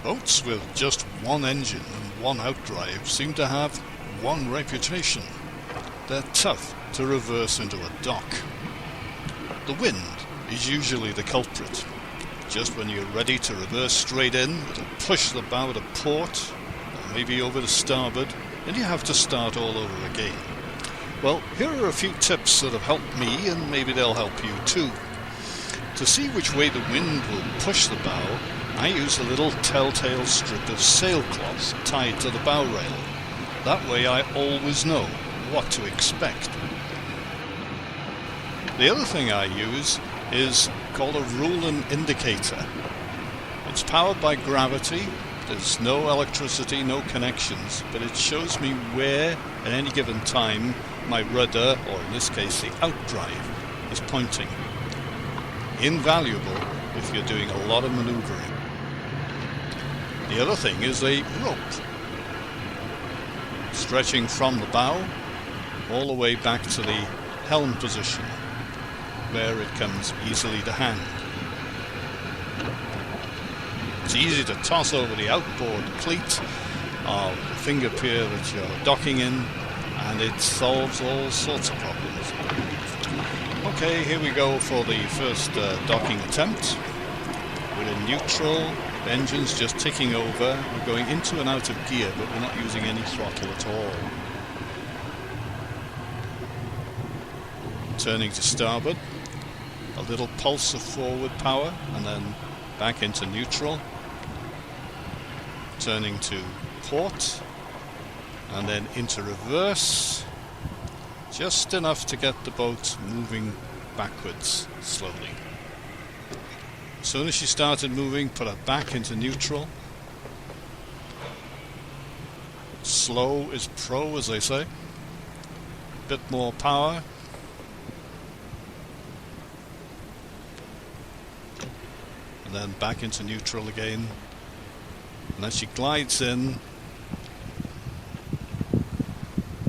Boats with just one engine and one outdrive seem to have one reputation. They're tough to reverse into a dock. The wind is usually the culprit. Just when you're ready to reverse straight in, it'll push the bow to port, or maybe over to starboard, and you have to start all over again. Well, here are a few tips that have helped me, and maybe they'll help you too. To see which way the wind will push the bow, I use a little telltale strip of sailcloth tied to the bow rail. That way I always know what to expect. The other thing I use is called a Rulan indicator. It's powered by gravity, there's no electricity, no connections, but it shows me where at any given time my rudder, or in this case the outdrive, is pointing. Invaluable if you're doing a lot of maneuvering. The other thing is a rope, stretching from the bow all the way back to the helm position, where it comes easily to hand. It's easy to toss over the outboard cleat or the finger pier that you're docking in, and it solves all sorts of problems. Okay, here we go for the first docking attempt. We're in neutral, the engine's just ticking over, we're going into and out of gear, but we're not using any throttle at all. Turning to starboard, a little pulse of forward power, and then back into neutral. Turning to port, and then into reverse, just enough to get the boat moving backwards slowly. As soon as she started moving, put her back into neutral. Slow is pro, as they say. Bit more power. And then back into neutral again. And as she glides in,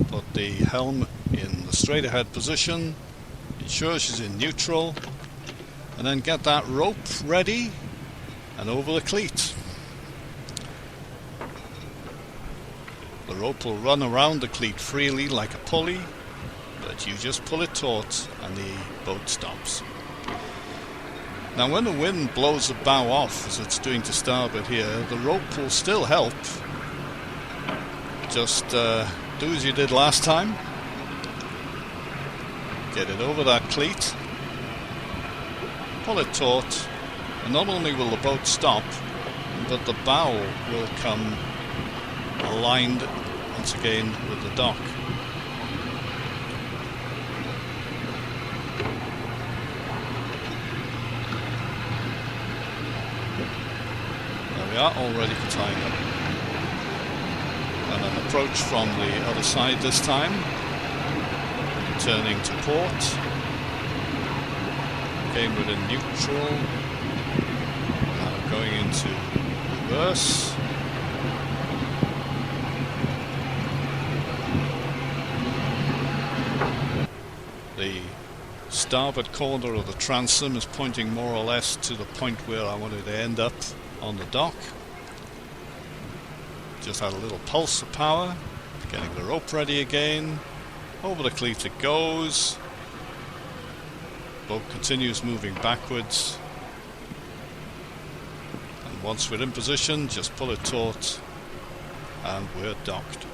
put the helm in the straight ahead position, ensure she's in neutral, and then get that rope ready and over the cleat. The rope will run around the cleat freely like a pulley, but you just pull it taut and the boat stops. Now when the wind blows the bow off, as it's doing to starboard here, the rope will still help. Just do as you did last time. Get it over that cleat, pull it taut, and not only will the boat stop, but the bow will come aligned once again with the dock. There we are, all ready for tying up. And an approach from the other side this time, turning to port. Again within neutral, now going into reverse. The starboard corner of the transom is pointing more or less to the point where I wanted to end up on the dock. Just had a little pulse of power, getting the rope ready again. Over the cleat it goes. Boat continues moving backwards, and once we're in position, just pull it taut and we're docked.